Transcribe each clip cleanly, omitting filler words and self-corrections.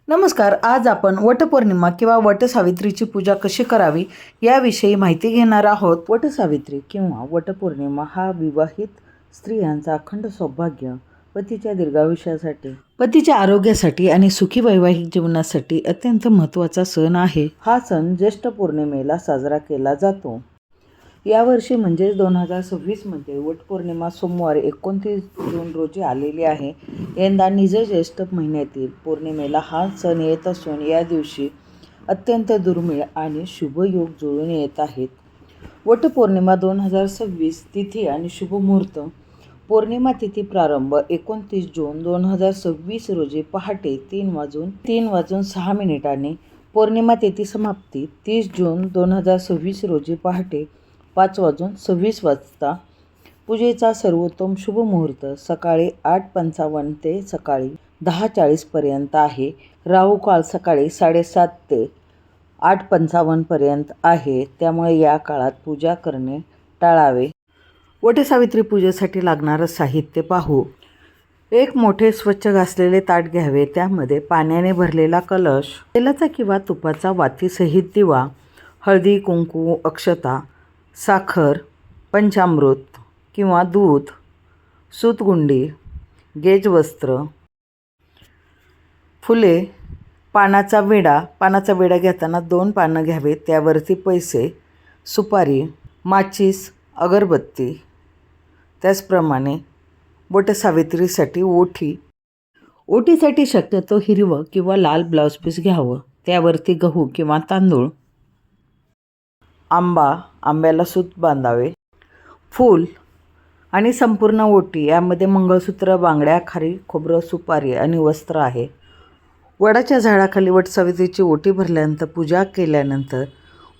नमस्कार. आज आपण वटपौर्णिमा किंवा वटसावित्रीची पूजा कशी करावी याविषयी माहिती घेणार आहोत. वटसावित्री किंवा वटपौर्णिमा हा विवाहित स्त्रियांचा अखंड सौभाग्य, पतीच्या दीर्घायुष्यासाठी, पतीच्या आरोग्यासाठी आणि सुखी वैवाहिक जीवनासाठी अत्यंत महत्त्वाचा सण आहे. हा सण ज्येष्ठ पौर्णिमेला साजरा केला जातो. यावर्षी म्हणजेच 2026मध्ये वटपौर्णिमा सोमवार 29 जून रोजी आलेली आहे. यंदा निज ज्येष्ठ महिन्यातील पौर्णिमेला हा सण येत असून या दिवशी अत्यंत दुर्मिळ आणि शुभयोग जुळून येत आहेत. वटपौर्णिमा 2026 तिथी आणि शुभमुहूर्त. पौर्णिमा तिथी प्रारंभ 29 जून 2026 रोजी पहाटे 3:06 पौर्णिमा तिथी समाप्ती 30 जून 2026 रोजी पहाटे 5:26 पूजेचा सर्वोत्तम शुभ मुहूर्त सकाळी 8:55 ते सकाळी 10:40 पर्यंत आहे. राहू काळ सकाळी 7:30 ते 8:55 पर्यंत आहे, त्यामुळे या काळात पूजा करणे टाळावे. वटसावित्री पूजेसाठी लागणारं साहित्य पाहू. एक मोठे स्वच्छ घासलेले ताट घ्यावे. त्यामध्ये पाण्याने भरलेला कलश, तेलाचा किंवा तुपाचा वातीसहित दिवा, हळदी, कुंकू, अक्षता, साखर, पंचामृत किंवा दूध, सूतगुंडी, गेजवस्त्र, फुले, पानाचा विडा घेताना 2 पानं घ्यावेत. त्यावरती पैसे, सुपारी, माचीस, अगरबत्ती. त्याचप्रमाणे वटसावित्रीसाठी ओटीसाठी शक्यतो हिरवं किंवा लाल ब्लाऊज पीस घ्यावं. त्यावरती गहू किंवा तांदूळ, आंब्याला सूत बांधावे, फूल आणि संपूर्ण ओटी. यामध्ये मंगळसूत्र, बांगड्या, खारी, खोबरं, सुपारी आणि वस्त्र आहे. वडाच्या झाडाखाली वटसावित्रीची ओटी भरल्यानंतर, पूजा केल्यानंतर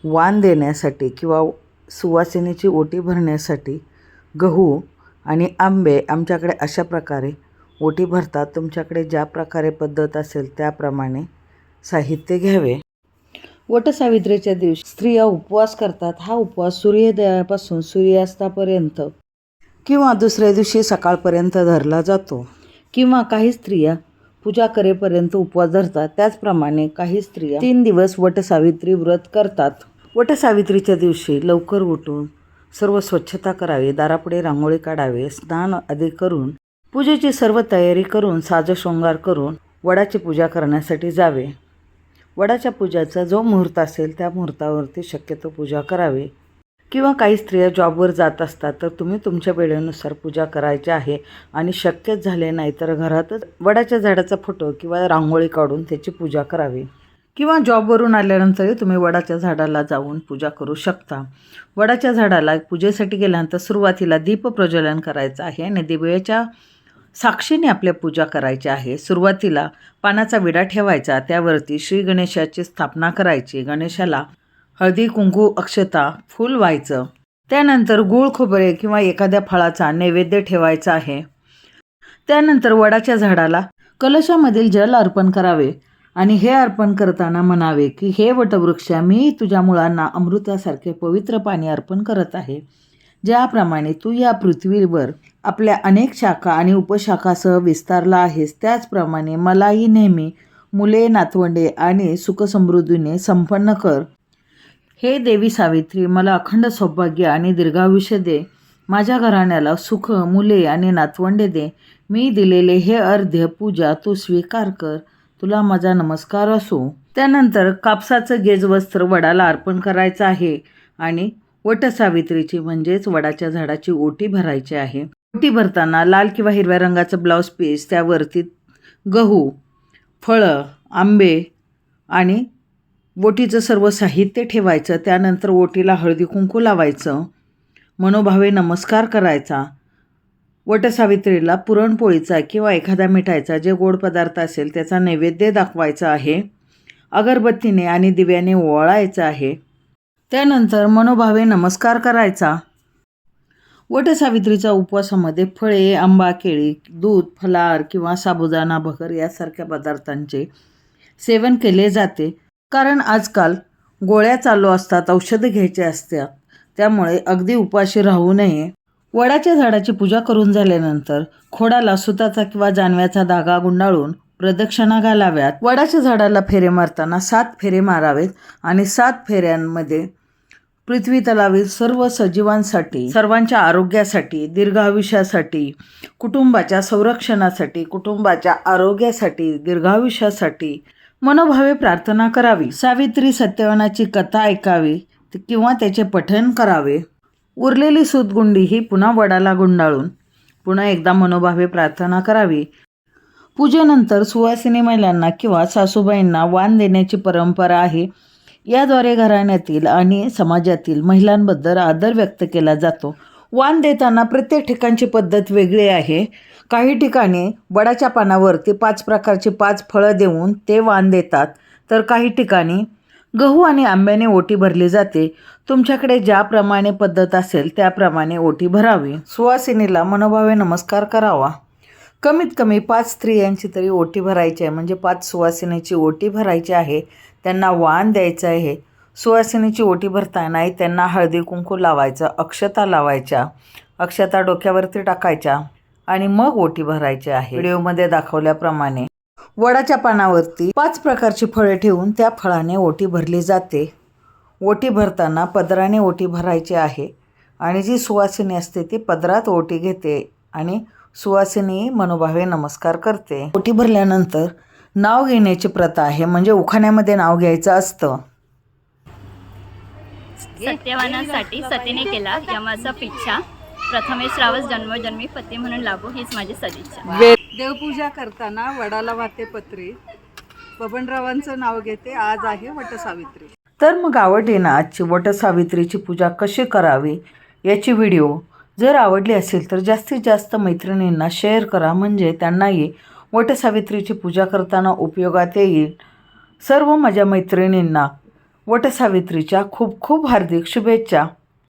वाण देण्यासाठी किंवा सुवासिनीची ओटी भरण्यासाठी गहू आणि आंबे आमच्याकडे अशा प्रकारे ओटी भरतात. तुमच्याकडे ज्या प्रकारे पद्धत असेल त्याप्रमाणे साहित्य घ्यावे. वटसावित्रीच्या दिवशी स्त्रिया उपवास करतात. हा उपवास सूर्योदयापासून सूर्यास्तापर्यंत किंवा दुसऱ्या दिवशी सकाळपर्यंत धरला जातो, किंवा काही स्त्रिया पूजा करेपर्यंत उपवास धरतात. त्याचप्रमाणे काही स्त्रिया 3 दिवस वटसावित्री व्रत करतात. वटसावित्रीच्या दिवशी लवकर उठून सर्व स्वच्छता करावी, दारापुढे रांगोळी काढावे, स्नान आदी करून पूजेची सर्व तयारी करून साजशृंगार करून वडाची पूजा करण्यासाठी जावे. वडाच्या पूजाचा जो मुहूर्त असेल त्या मुहूर्तावरती शक्यतो पूजा करावी. किंवा काही स्त्रिया जॉबवर जात असतात, तर तुम्ही तुमच्या वेळेनुसार पूजा करायची आहे आणि शक्यच झाले नाही तर घरातच वडाच्या झाडाचा फोटो किंवा रांगोळी काढून त्याची पूजा करावी. किंवा जॉबवरून आल्यानंतरही तुम्ही वडाच्या झाडाला जाऊन पूजा करू शकता. वडाच्या झाडाला पूजेसाठी गेल्यानंतर सुरुवातीला दीप प्रज्वलन करायचं आहे आणि दिव्याच्या साक्षीने आपल्या पूजा करायची आहे. सुरुवातीला पानाचा विडा ठेवायचा, त्यावरती श्री गणेशाची स्थापना करायची. गणेशाला हळदी, कुंकू, अक्षता, फूल व्हायचं. त्यानंतर गूळ खोबरे किंवा एखाद्या फळाचा नैवेद्य ठेवायचा आहे. त्यानंतर वडाच्या झाडाला कलशामधील जल अर्पण करावे आणि हे अर्पण करताना म्हणावे की हे वटवृक्ष, मी तुझ्या मुळांना अमृतासारखे पवित्र पाणी अर्पण करत आहे. ज्याप्रमाणे तू या पृथ्वीवर आपल्या अनेक शाखा आणि उपशाखासह विस्तारला आहेस, त्याचप्रमाणे मलाही नेहमी मुले, नातवंडे आणि सुखसमृद्धीने संपन्न कर. हे देवी सावित्री, मला अखंड सौभाग्य आणि दीर्घायुष्य दे. माझ्या घराण्याला सुख, मुले आणि नातवंडे दे. मी दिलेले हे अर्ध्य पूजा तू स्वीकार कर. तुला माझा नमस्कार असो. त्यानंतर कापसाचं गेजवस्त्र वडाला अर्पण करायचं आहे आणि वटसावित्रीची म्हणजेच वडाच्या झाडाची ओटी भरायची आहे. ओटी भरताना लाल किंवा हिरव्या रंगाचं ब्लाऊज पीस, त्यावरती गहू, फळं, आंबे आणि ओटीचं सर्व साहित्य ठेवायचं. त्यानंतर ओटीला हळदी कुंकू लावायचं, मनोभावे नमस्कार करायचा. वटसावित्रीला पुरणपोळीचा किंवा एखाद्या मिठाईचा, जे गोड पदार्थ असेल त्याचा नैवेद्य दाखवायचा आहे. अगरबत्तीने आणि दिव्याने ओवाळायचं आहे. त्यानंतर मनोभावे नमस्कार करायचा. वटसावित्रीच्या उपवासामध्ये फळे, आंबा, केळी, दूध, फलाहार किंवा साबुदाणा, भगर यासारख्या पदार्थांचे सेवन केले जाते. कारण आजकाल गोळ्या चालू असतात, औषधं घ्यायचे असतात, त्यामुळे अगदी उपाशी राहू नये. वडाच्या झाडाची पूजा करून झाल्यानंतर खोडाला सुताचा किंवा जानव्याचा धागा गुंडाळून प्रदक्षिणा घालाव्यात. वडाच्या झाडाला फेरे मारताना 7 फेरे मारावेत आणि 7 फेऱ्यांमध्ये पृथ्वी तलावरील सर्व सजीवांसाठी, सर्वांच्या आरोग्यासाठी, दीर्घायुष्यासाठी, कुटुंबाच्या संरक्षणासाठी, कुटुंबाच्या आरोग्यासाठी, दीर्घायुष्यासाठी मनोभावे प्रार्थना करावी. सावित्री सत्यवानाची कथा ऐकावी किंवा त्याचे पठण करावे. उरलेली सूतगुंडी ही पुन्हा वडाला गुंडाळून पुन्हा एकदा मनोभावे प्रार्थना करावी. पूजेनंतर सुवासिनी महिलांना किंवा सासूबाईंना वाण देण्याची परंपरा आहे. याद्वारे घराण्यातील आणि समाजातील महिलांबद्दल आदर व्यक्त केला जातो. वाण देताना प्रत्येक ठिकाणची पद्धत वेगळी आहे. काही ठिकाणी वडाच्या पानावरती 5 प्रकारची 5 फळं देऊन ते वाण देतात, तर काही ठिकाणी गहू आणि आंब्याने ओटी भरली जाते. तुमच्याकडे ज्याप्रमाणे पद्धत असेल त्याप्रमाणे ओटी भरावी. सुवासिनीला मनोभावे नमस्कार करावा. कमीत कमी 5 स्त्रियांची तरी ओटी भरायची आहे, म्हणजे 5 सुवासिनीची ओटी भरायची आहे. त्यांना वाण द्यायचं आहे. सुवासिनीची ओटी भरताना त्यांना हळदी कुंकू लावायचं, अक्षता लावायच्या, अक्षता डोक्यावरती टाकायच्या आणि मग ओटी भरायची आहे. व्हिडिओमध्ये दाखवल्याप्रमाणे वडाच्या पानावरती 5 प्रकारची फळे ठेवून त्या फळाने ओटी भरली जाते. ओटी भरताना पदराने ओटी भरायची आहे आणि जी सुवासिनी असते ती पदरात ओटी घेते आणि सुवासिनी मनोभावे नमस्कार करते. ओटी भरल्यानंतर नाव घेण्याची प्रथा आहे, म्हणजे उखाण्यामध्ये नाव घ्यायचं असतं. सत्यवानासाठी सतीने केला यमाचा पिच्छा, प्रथमेश रावस जन्मोजन्मी पती म्हणून लाभो हीच माझी सदिच्छा. देवपूजा करताना वडाला वाहते पत्री. बबनरावांचं नाव घेते. आज आहे वटसावित्री. तर मग आवडली ना आजची वटसावित्रीची पूजा कशी करावी याची व्हिडिओ? जर आवडली असेल तर जास्तीत जास्त मैत्रिणींना शेअर करा, म्हणजे त्यांनाही वटसावित्रीची पूजा करताना उपयोगात येईल. सर्व माझ्या मैत्रिणींना वटसावित्रीच्या खूप खूप हार्दिक शुभेच्छा.